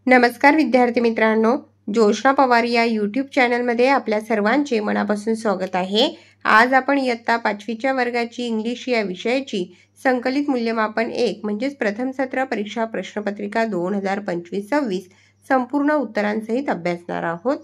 नमस्कार विद्यार्थी मित्रांनो, जोशना पवार या यूट्यूब चॅनलमध्ये आपल्या सर्वांचे मनापासून स्वागत आहे। आज आपण इयत्ता 5वीच्या वर्गाची इंग्लिश या विषयाची संकलित मूल्यमापन 1 म्हणजेच प्रथम सत्र परीक्षा प्रश्नपत्रिका 2025-26 संपूर्ण उत्तरांसहित अभ्यासणार आहोत।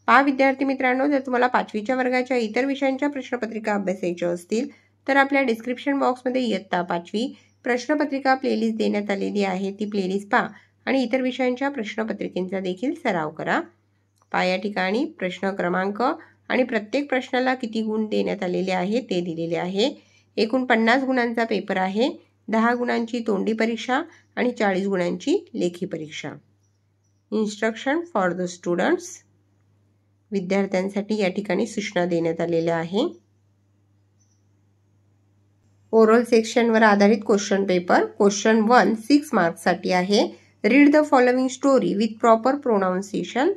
पहा विद्यार्थी मित्रांनो, जर तुम्हाला 5वीच्या वर्गाच्या इतर विषयांच्या प्रश्नपत्रिका अभ्यासायच्या असतील तर आपल्या डिस्क्रिप्शन बॉक्समध्ये इयत्ता 5वी प्रश्नपत्रिका प्लेलिस्ट देण्यात आलेली आहे। ती प्लेलिस्ट पहा आणि इतर विषयांच्या प्रश्नपत्रिकेचा देखील सराव करा। या ठिकाणी प्रश्न क्रमांक आणि प्रत्येक प्रश्नाला किती गुण देण्यात आलेले आहे ते दिलेले आहे। एकूण 50 गुणांचा पेपर आहे। 10 गुणांची तोंडी परीक्षा आणि 40 गुणांची लेखी परीक्षा। इन्स्ट्रक्शन फॉर द स्टुडंट्स, विद्यार्थ्यांसाठी या ठिकाणी सूचना देण्यात आलेल्या आहे। ओरल सेक्शनवर आधारित क्वेश्चन पेपर। क्वेश्चन 1 6 मार्क्ससाठी आहे। Read the following story with proper pronunciation.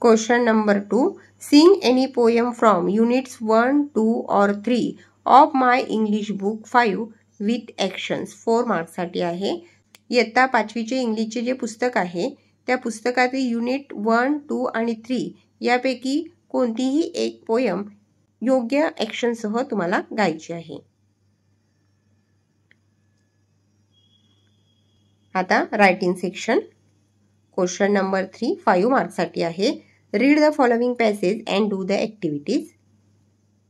Question number 2. Sing any poem from units 1, 2 or 3 of my English book 5 with actions. 4 मार्क्ससाठी आहे। इयत्ता 5वीचे इंग्लिशचे जे पुस्तक आहे त्या पुस्तकातील युनिट 1, 2 आणि 3 यापैकी कोणतीही एक पोयम योग्य ॲक्शनसह तुम्हाला गायची आहे। आता रायटिंग सेक्शन। क्वेश्चन नंबर 3 5 मार्क्ससाठी आहे। Read the following passage and do the activities.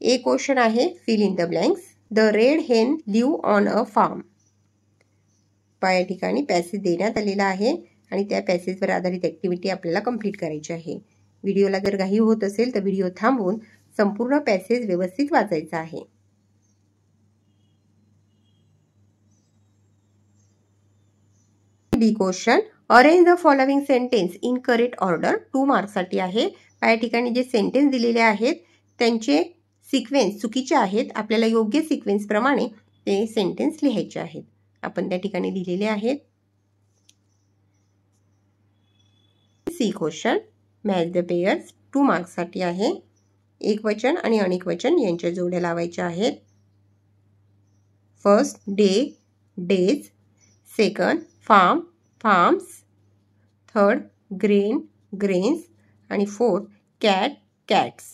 A question आहे fill in the blanks. The red hen live on a farm. या ठिकाणी पॅसेज देण्यात आलेला आहे आणि त्या पॅसेजवर आधारित ॲक्टिव्हिटी आपल्याला कंप्लीट करायची आहे। व्हिडिओला जर घाई होत असेल तर व्हिडिओ थांबवून संपूर्ण पॅसेज व्यवस्थित वाचायचा आहे। B question arrange the following sentence in correct order. 2 मार्क्ससाठी आहे। या ठिकाणी जे सेंटेन्स दिलेले आहेत त्यांचे सिक्वेन्स चुकीचे आहेत। आपल्याला योग्य सिक्वेन्स प्रमाणे ते सेंटेन्स लिहायचे आहेत। आपण त्या ठिकाणी दिलेले आहेत। C question match the pairs. 2 मार्क्ससाठी आहे। एकवचन आणि अनेक वचन यांच्या जोड्या लावायच्या आहेत। First day days, second farm farms, third grain grains आणि fourth cat cats.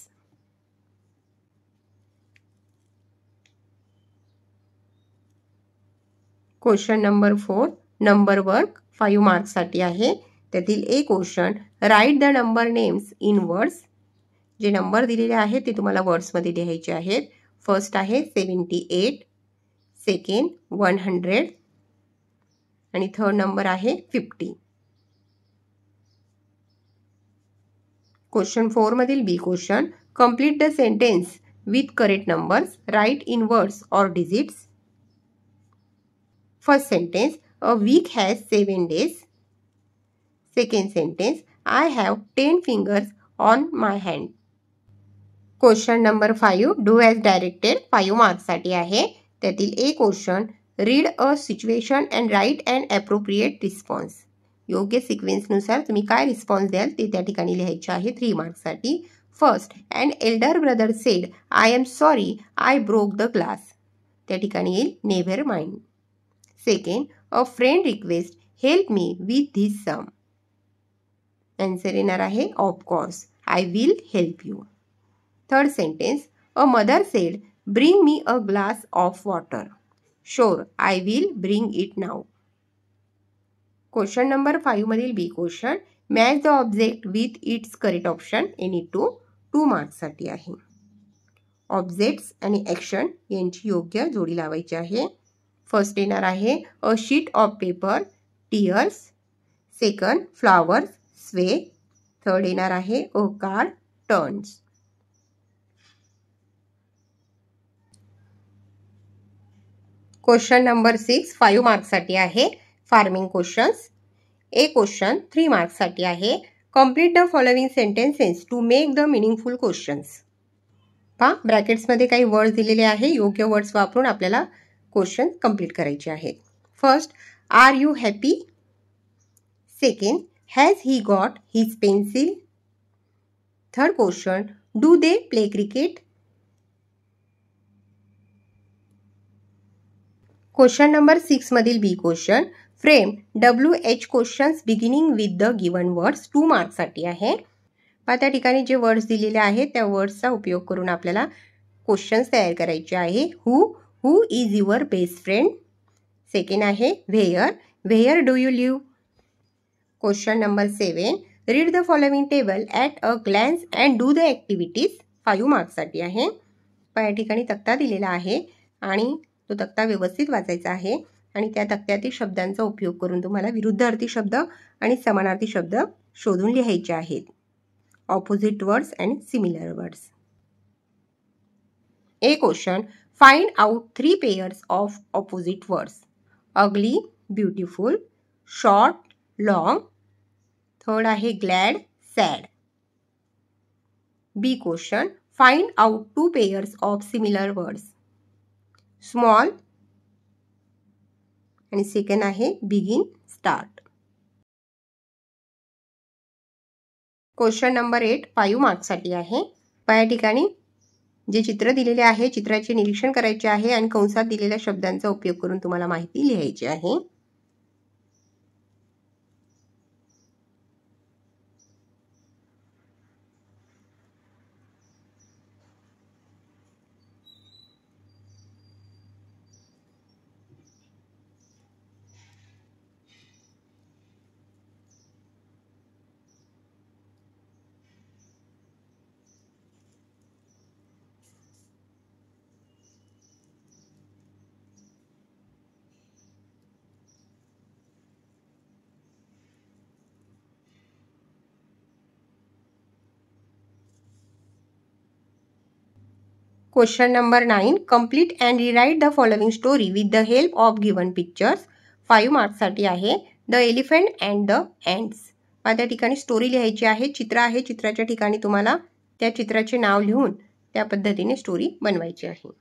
Question number 4 number work 5 मार्क्ससाठी आहे। त्यातील एक question write the number names in words. जे नंबर दिलेले आहेत ते तुम्हाला वर्ड्समध्ये लिहायचे आहेत। फर्स्ट आहे 78, सेकंड 100 आणि थर्ड नंबर आहे 50। क्वेश्चन 4 मधील B question complete the sentence with correct numbers. Write in words और digits. First sentence a week has 7 days। Second sentence I have 10 fingers on my hand. Question number 5 do as directed 5 मार्क्ससाठी आहे। त्यातील एक question read a situation and write and appropriate response. योग्य सिक्वेन्सनुसार तुम्ही काय response द्याल ते त्या ठिकाणी लिहायचे आहे 3 मार्क्ससाठी। First and elder brother said I am sorry I broke the glass. त्या ठिकाणी येईल never mind. Second a friend request help me with this sum. Answer येणार आहे of course I will help you. Third sentence a mother said bring me a glass of water. Sure, I will bring it now. Question number 5 मधील B question match the object with its correct option any 2 मार्क्ससाठी आहे। Objects आणि action यांची योग्य जोडी लावायची आहे। First येणार आहे a sheet of paper tears, second flowers sway, third येणार आहे a car turns. Question number 6 5 मार्क्ससाठी आहे। Forming questions. ए क्वेश्चन 3 मार्क्ससाठी आहे। Complete the following sentences to make the meaningful questions. पहा ब्रॅकेट्समध्ये काही वर्ड्स दिलेले आहे। योग्य वर्ड्स वापरून आपल्याला क्वेश्चन कंप्लीट करायचे आहेत। First are you happy. Second has he got his pencil. Third question do they play cricket. Question number 6 मधील B question, frame WH questions beginning with the given words 2 मार्क्ससाठी आहे. त्या ठिकाणी जे वर्ड्स दिलेले आहेत त्या वर्ड्सचा उपयोग करून आपल्याला क्वेश्चन्स तयार करायचे आहे. Who is your best friend. Second आहे where do you live. Question number 7, read the following table at a glance and do the activities 5 मार्क्ससाठी आहे. या ठिकाणी तक्ता दिलेला आहे आणि तो तक्ता व्यवस्थित वाचायचा आहे आणि त्या तक्त्यातील शब्दांचा उपयोग करून तुम्हाला विरुद्धार्थी शब्द आणि समानार्थी शब्द शोधून लिहायचे आहेत. Opposite words and similar words. A question, find out 3 pairs of opposite words. Ugly, beautiful, short, long. Third आहे glad, sad. B question, find out 2 pairs of similar words. Small आणि सेकंड आहे begin, start. क्वेश्चन नंबर 8 5 मार्क्ससाठी आहे. या ठिकाणी जे चित्र दिलेले आहे चित्राचे निरीक्षण करायचे आहे आणि कंसात दिलेल्या शब्दांचा उपयोग करून तुम्हाला माहिती लिहायची आहे. Question number 9, complete and rewrite the following story with the help of given pictures 5 मार्क्ससाठी आहे. The elephant and the ants. त्या ठिकाणी स्टोरी लिहायची आहे. चित्र आहे, चित्राच्या ठिकाणी तुम्हाला त्या चित्राचे नाव लिहून त्या पद्धतीने स्टोरी बनवायची आहे.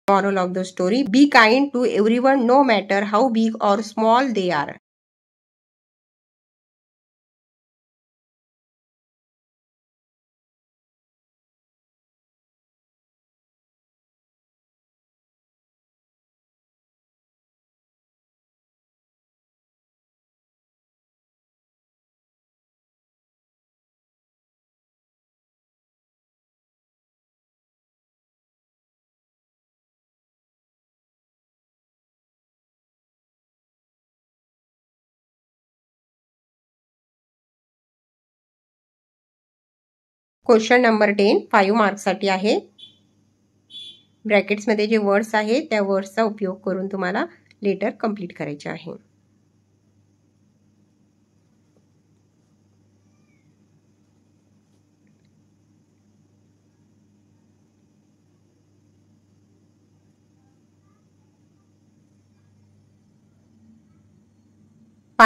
Moral of the story, be kind to everyone no matter how big or small they are. Question number 10 5 मार्क्ससाठी आहे. ब्रॅकेट्समध्ये जे वर्ड्स आहेत त्या वर्ड्सचा उपयोग करून तुम्हाला लेटर कंप्लीट करायचे आहे.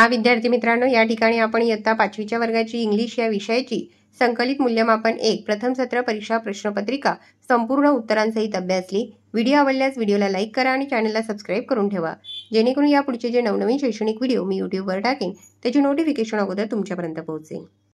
विद्यार्थी मित्रांनो, या ठिकाणी आपण इयत्ता 5वीच्या वर्गाची इंग्लिश या विषयाची संकलित मूल्यमापन 1 प्रथम सत्र परीक्षा प्रश्नपत्रिका संपूर्ण उत्तरांसहित अभ्यासली. व्हिडिओ आवडल्यास व्हिडिओला लाईक करा आणि चॅनलला सबस्क्राईब करून ठेवा, जेणेकरून या पुढचे जे नवनवीन शैक्षणिक व्हिडिओ मी यूट्यूबवर टाकेन त्याची नोटिफिकेशन अगोदर तुमच्यापर्यंत पोहोचेल.